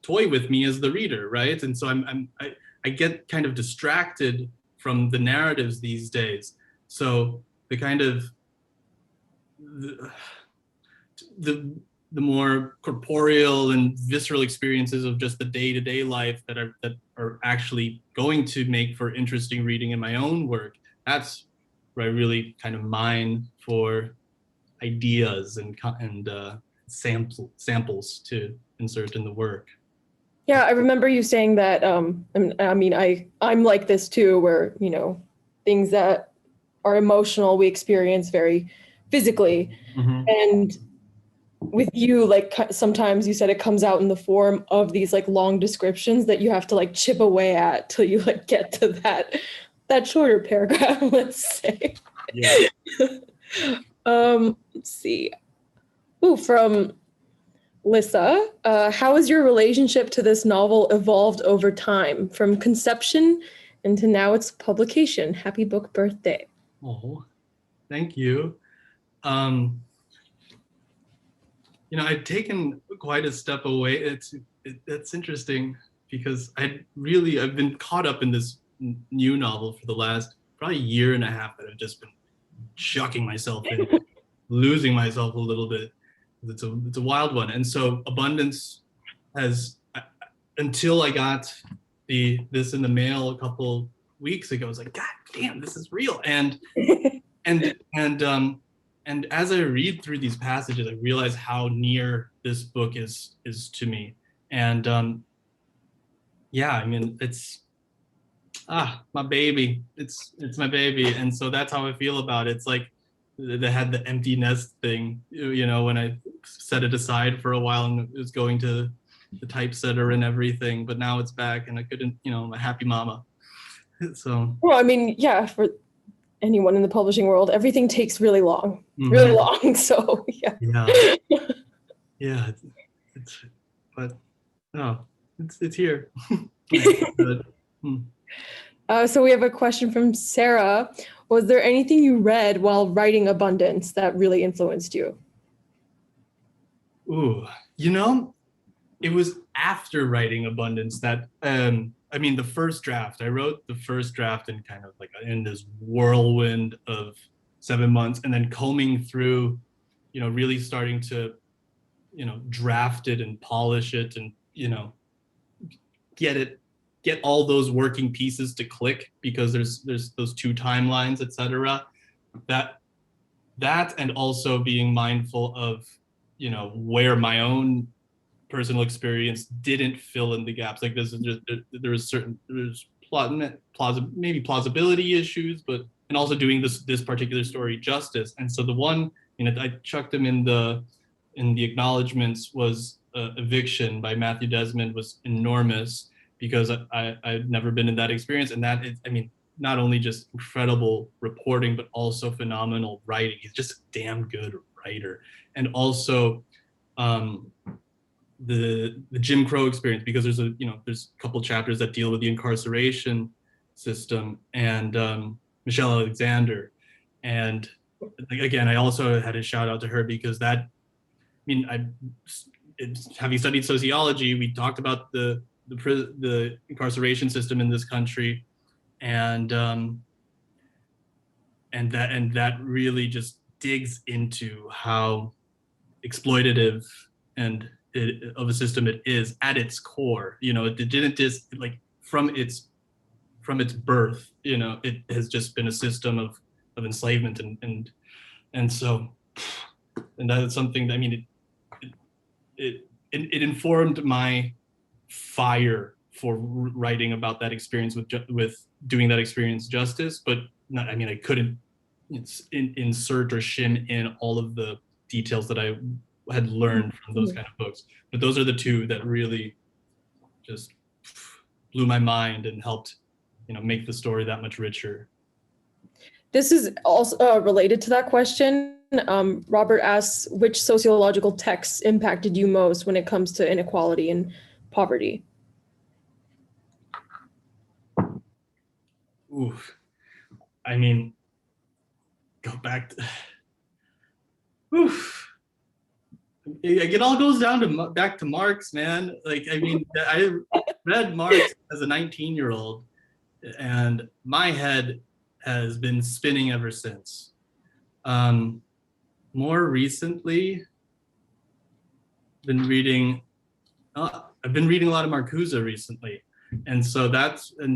toy with me as the reader, right? And so I get kind of distracted from the narratives these days. So the kind of the more corporeal and visceral experiences of just the day-to-day life that are actually going to make for interesting reading in my own work. That's where I really kind of mine for ideas and samples to insert in the work. Yeah, I remember you saying that. I mean, I'm like this too, where things that are emotional we experience very physically, and with you, like sometimes you said it comes out in the form of these like long descriptions that you have to like chip away at till you like get to that shorter paragraph, let's say. Yeah. Let's see. Ooh, from Lissa, how has your relationship to this novel evolved over time, from conception into now its publication? Happy book birthday. Oh, thank you. I've taken quite a step away. It's interesting because I've been caught up in this new novel for the last probably year and a half that I've just been chucking myself in, losing myself a little bit. It's a wild one. And so Abundance has, until I got this in the mail a couple weeks ago, I was like, God damn, this is real. And as I read through these passages, I realize how near this book is to me. And I mean, it's my baby. It's my baby. And so that's how I feel about it. It's like they had the empty nest thing, when I set it aside for a while and it was going to the typesetter and everything, but now it's back and I couldn't, I'm a happy mama. So. Well, I mean, yeah, for anyone in the publishing world, everything takes really long. So yeah. Yeah. It's here. So we have a question from Sarah. Was there anything you read while writing Abundance that really influenced you? Ooh, it was after writing Abundance that, the first draft, I wrote the first draft in kind of like in this whirlwind of 7 months, and then combing through, really starting to, draft it and polish it and, get all those working pieces to click, because there's those two timelines, etc. That and also being mindful of, where my own personal experience didn't fill in the gaps. Like there's maybe plausibility issues, and also doing this particular story justice. And so the one, I chucked them in the acknowledgements was Eviction by Matthew Desmond was enormous, because I've never been in that experience. And that is, not only just incredible reporting, but also phenomenal writing. He's just a damn good writer. And also the Jim Crow experience, because there's a couple chapters that deal with the incarceration system, and Michelle Alexander. And again, I also had a shout out to her because having studied sociology, we talked about the incarceration system in this country, and that really just digs into how exploitative and of a system it is at its core. It didn't just like from its birth. It has just been a system of enslavement and so, and that is something that, I mean, it informed my fire for writing about that experience with doing that experience justice, but not, I mean, I couldn't insert or shim in all of the details that I had learned from those kind of books. But those are the two that really just blew my mind and helped, make the story that much richer. This is also related to that question. Robert asks, which sociological texts impacted you most when it comes to inequality and poverty? Ooh, I mean, go back to, oof. It all goes down to back to Marx, man. Like, I mean, I read Marx as a 19-year-old, and my head has been spinning ever since. More recently, I've been reading a lot of Marcuse recently, and so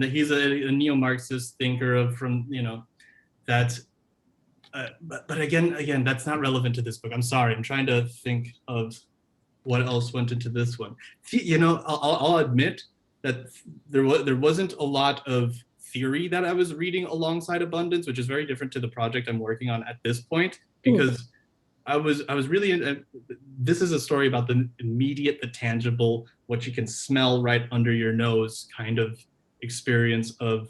he's a neo-Marxist thinker that. But again, that's not relevant to this book. I'm sorry. I'm trying to think of what else went into this one. I'll admit that there wasn't a lot of theory that I was reading alongside Abundance, which is very different to the project I'm working on at this point, because I was really this is a story about the immediate, the tangible, what you can smell right under your nose kind of experience of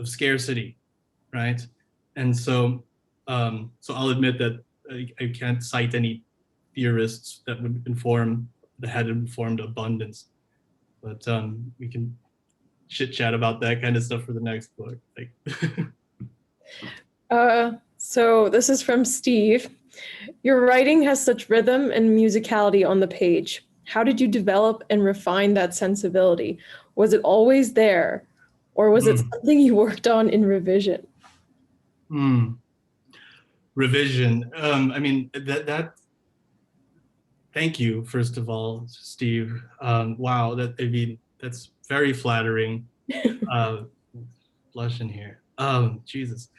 scarcity, right? And so I'll admit that I can't cite any theorists that had informed Abundance, but we can chit chat about that kind of stuff for the next book. So this is from Steve. Your writing has such rhythm and musicality on the page. How did you develop and refine that sensibility? Was it always there, or was it something you worked on in revision? Revision. I mean, that. Thank you, first of all, Steve. Wow, that's very flattering. Blushing here. Jesus,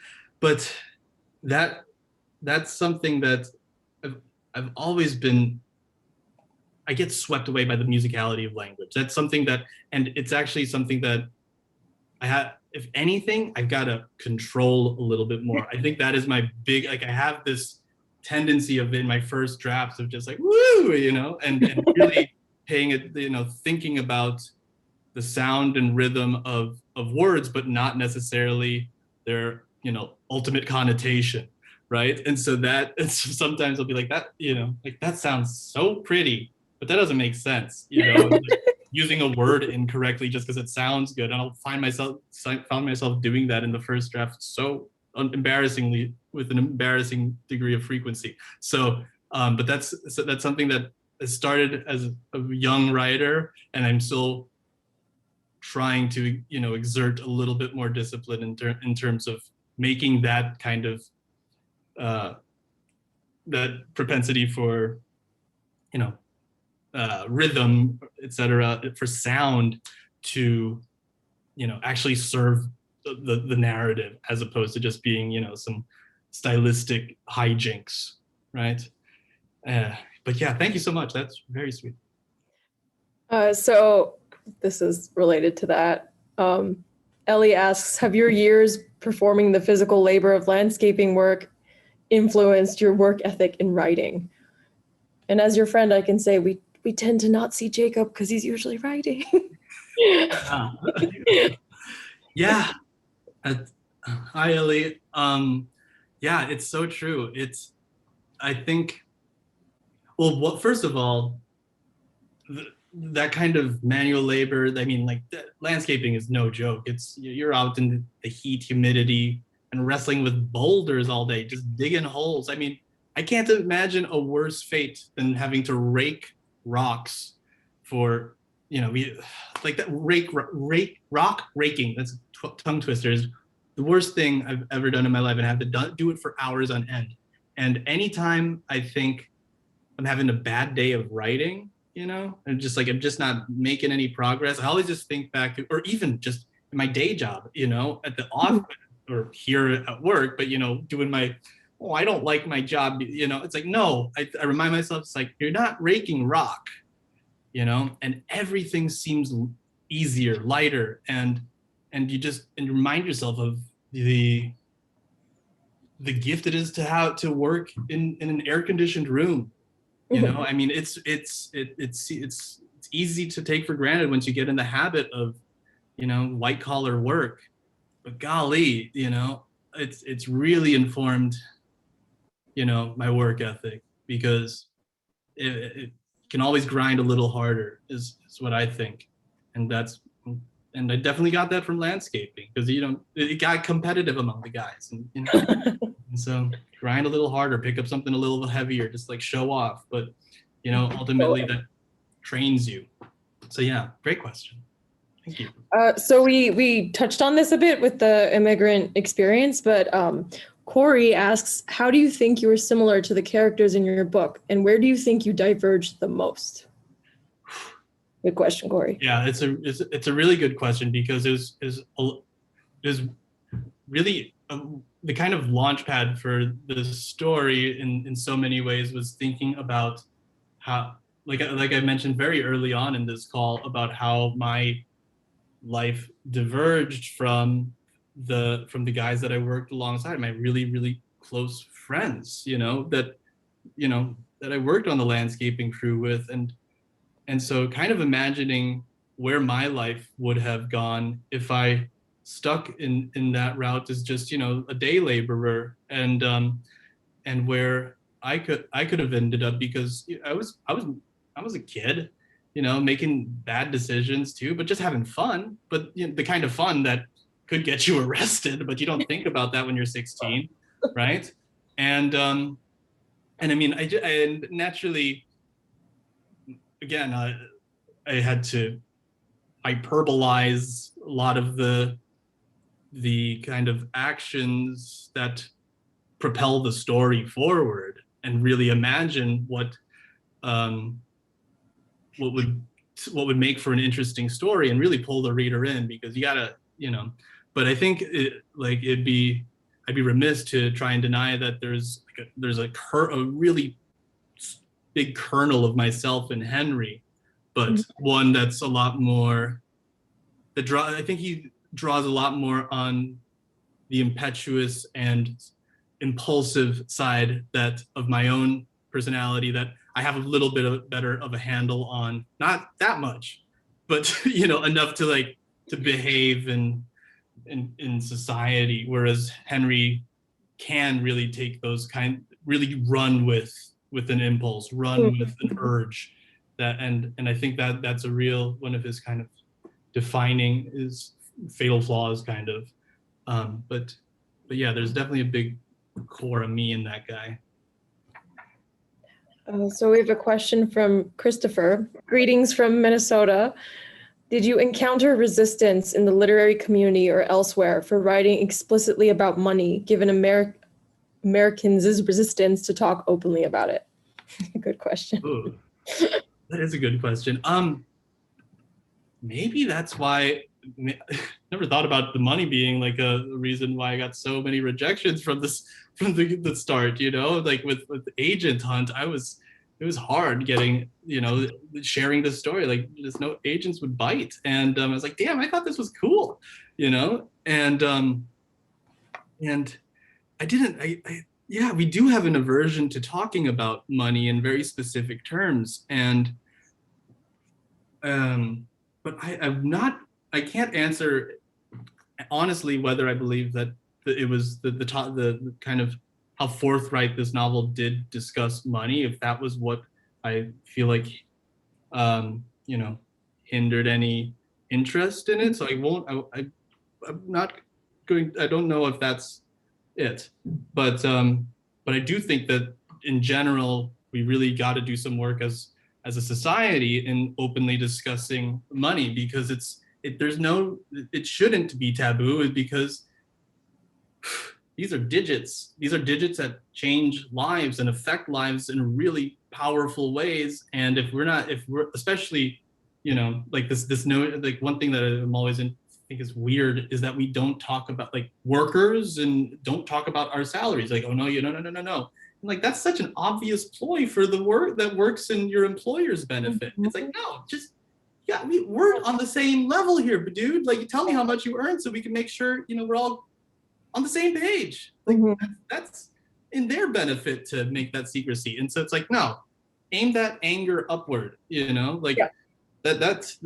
but that's something that I've always been. I get swept away by the musicality of language. That's something that, and it's actually something that I have. If anything, I've got to control a little bit more. I think that is my big, I have this tendency of in my first drafts of just like, woo, and really paying it, thinking about the sound and rhythm of words, but not necessarily their, ultimate connotation, right? And so sometimes I'll be like that, like that sounds so pretty, but that doesn't make sense, using a word incorrectly just because it sounds good. And I'll found myself doing that in the first draft so embarrassingly with an embarrassing degree of frequency. So, but that's something that started as a young writer, and I'm still trying to, exert a little bit more discipline in terms of making that kind of that propensity for, rhythm, etc., for sound to, actually serve the narrative as opposed to just being, some stylistic hijinks, right? But yeah, thank you so much. That's very sweet. So this is related to that. Ellie asks, have your years performing the physical labor of landscaping work influenced your work ethic in writing? And as your friend, I can say we tend to not see Jacob because he's usually writing. Yeah. Hi, Ellie. Yeah, it's so true. I think, well, first of all, that kind of manual labor, I mean, like landscaping is no joke. You're out in the heat, humidity, and wrestling with boulders all day, just digging holes. I mean, I can't imagine a worse fate than having to rake rocks for, like that rock raking. That's tongue twisters. The worst thing I've ever done in my life, and have to do it for hours on end. And anytime I think I'm having a bad day of writing, and just like I'm just not making any progress. I always just think back to, or even just in my day job, at the office or here at work, but doing my, oh, I don't like my job, it's like, no, I remind myself, it's like, you're not raking rock, and everything seems easier, lighter, and you remind yourself of the gift it is to have to work in an air-conditioned room. I mean, it's easy to take for granted once you get in the habit of white collar work, but golly, it's really informed my work ethic, because it can always grind a little harder is what I think. And I definitely got that from landscaping, because it got competitive among the guys, and and so grind a little harder, pick up something a little heavier, just like show off, but ultimately that trains you. So yeah, great question. Thank you. So we touched on this a bit with the immigrant experience, but Corey asks, how do you think you were similar to the characters in your book, and where do you think you diverged the most? Good question, Corey. Yeah, it's a really good question, because it was really the kind of launch pad for the story in so many ways, was thinking about how, like I mentioned very early on in this call, about how my life diverged from the guys that I worked alongside, my really, really close friends, that I worked on the landscaping crew with, and so kind of imagining where my life would have gone if I stuck in that route as just a day laborer, and where I could have ended up, because I was a kid, making bad decisions too, but just having fun, but the kind of fun that could get you arrested, but you don't think about that when you're 16, right? And I mean, and naturally, again, I had to hyperbolize a lot of the kind of actions that propel the story forward, and really imagine what would make for an interesting story, and really pull the reader in, because you gotta, but I think I'd be remiss to try and deny that there's a really big kernel of myself in Henry, but one that's a lot more, I think he draws a lot more on the impetuous and impulsive side of my own personality, that I have a little bit better of a handle on. Not that much, but enough to behave in society, whereas Henry can really take those really run with an impulse, run with an urge, and I think that's a real one of his kind of defining is fatal flaws, kind of. But yeah, there's definitely a big core of me in that guy. So we have a question from Christopher. Greetings from Minnesota. Did you encounter resistance in the literary community or elsewhere for writing explicitly about money, given Americans' resistance to talk openly about it? Good question. Ooh, that is a good question. Maybe that's why I never thought about the money being like a reason why I got so many rejections from the start. Like with Agent Hunt, it was hard getting, sharing this story. Like, just no agents would bite, and I was like, damn, I thought this was cool, and I didn't. Yeah, we do have an aversion to talking about money in very specific terms, and but I can't answer honestly whether I believe that it was the kind of how forthright this novel did discuss money, if that was what I feel like hindered any interest in it. So I'm not going, I don't know if that's it, but I do think that in general we really got to do some work as a society in openly discussing money, because it shouldn't be taboo, because these are digits that change lives and affect lives in really powerful ways. And if we're especially, like this note, like one thing that I'm always think is weird is that we don't talk about like workers and don't talk about our salaries. Like, oh no, no. And like, that's such an obvious ploy for the work that works in your employer's benefit. It's like, no, just, yeah, we're on the same level here, but dude, like, tell me how much you earn so we can make sure, we're all on the same page. Like, that's in their benefit to make that secrecy. And so it's like, no, aim that anger upward, like that's.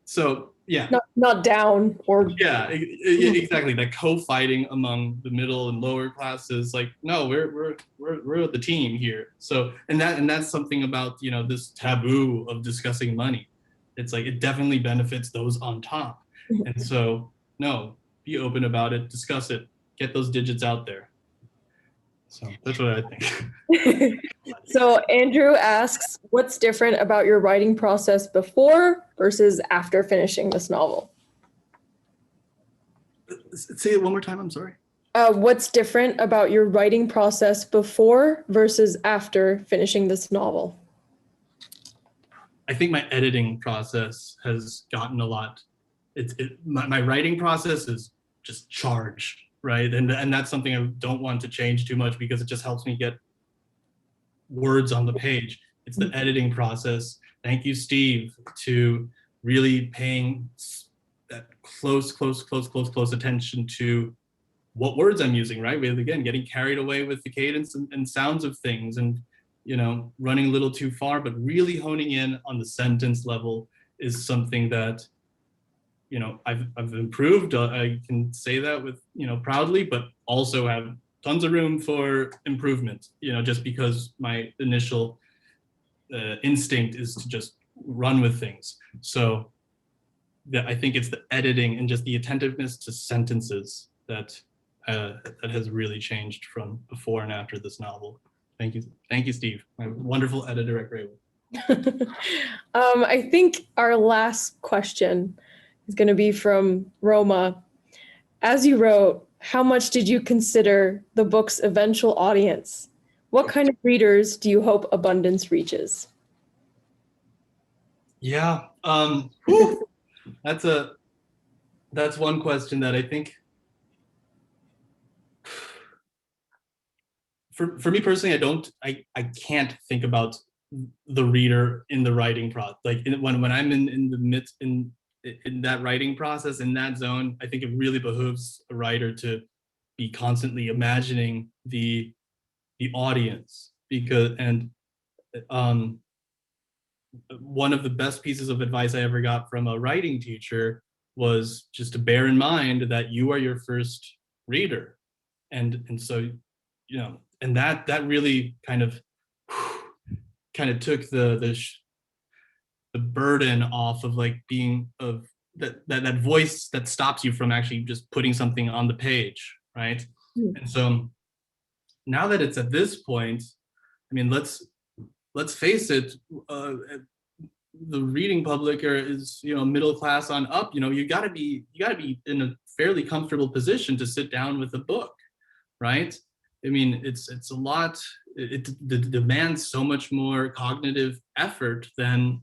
So yeah, not down or yeah, exactly. That co-fighting among the middle and lower classes, like, no, we're the team here. So and that's something about this taboo of discussing money. It's like it definitely benefits those on top, and so no, be open about it, discuss it, get those digits out there. So that's what I think. So Andrew asks, what's different about your writing process before versus after finishing this novel? Say it one more time, I'm sorry. What's different about your writing process before versus after finishing this novel? I think my editing process has gotten a lot. My writing process is just charged, right? And that's something I don't want to change too much because it just helps me get words on the page. It's the editing process. Thank you, Steve, to really paying that close attention to what words I'm using, right? With, again, getting carried away with the cadence and sounds of things and, running a little too far, but really honing in on the sentence level is something that, I've improved. I can say that with, proudly, but also have tons of room for improvement, just because my initial instinct is to just run with things. So I think it's the editing and just the attentiveness to sentences that has really changed from before and after this novel. Thank you, Steve, my wonderful editor at Greywood. I think our last question is going to be from Roma. As you wrote, how much did you consider the book's eventual audience? What kind of readers do you hope Abundance reaches? Yeah, that's one question that I think for me personally, I can't think about the reader in the writing process. Like when I'm in the midst in that writing process, in that zone, I think it really behooves a writer to be constantly imagining the audience, because one of the best pieces of advice I ever got from a writing teacher was just to bear in mind that you are your first reader, and so and that really kind of took the burden off of like being of that voice that stops you from actually just putting something on the page, right? And so now that it's at this point, I mean, let's face it, the reading public is middle class on up. You got to be in a fairly comfortable position to sit down with a book, right? I mean, it's a lot. It demands so much more cognitive effort than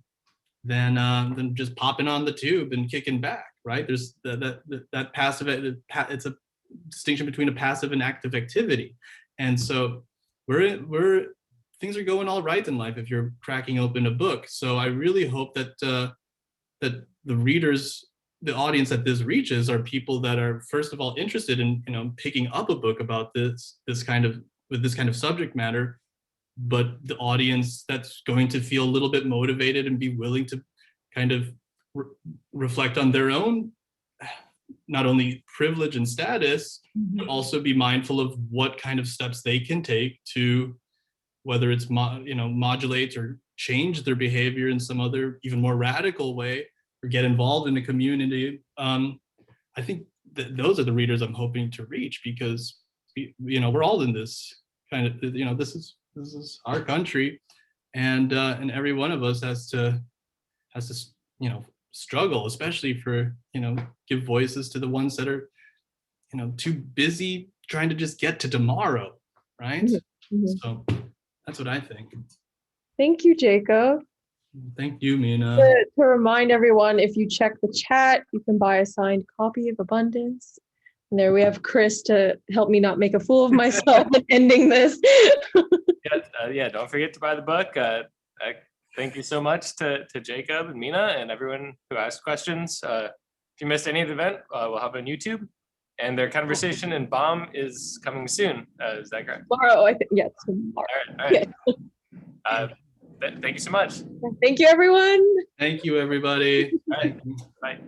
just popping on the tube and kicking back, right? There's that passive. It's a distinction between a passive and active activity, and so we're things are going all right in life if you're cracking open a book. So I really hope that that the readers, the audience that this reaches, are people that are first of all interested in picking up a book about this kind of subject matter, but the audience that's going to feel a little bit motivated and be willing to kind of reflect on their own not only privilege and status, but also be mindful of what kind of steps they can take to, whether it's modulate or change their behavior in some other even more radical way, or get involved in a community. I think that those are the readers I'm hoping to reach, because we're all in this kind of this is our country, and every one of us has to struggle, especially for give voices to the ones that are too busy trying to just get to tomorrow, right? So that's what I think. Thank you, Jacob. Thank you, Mina. To remind everyone, if you check the chat, you can buy a signed copy of Abundance. And there we have Chris to help me not make a fool of myself in ending this. Yeah, don't forget to buy the book. Thank you so much to Jacob and Mina and everyone who asked questions. If you missed any of the event, we'll have it on YouTube. And their conversation in BOM is coming soon. Is that correct? Tomorrow, I think. Yeah, tomorrow. All right. Thank you so much. Thank you, everyone. Thank you, everybody. All right. Bye.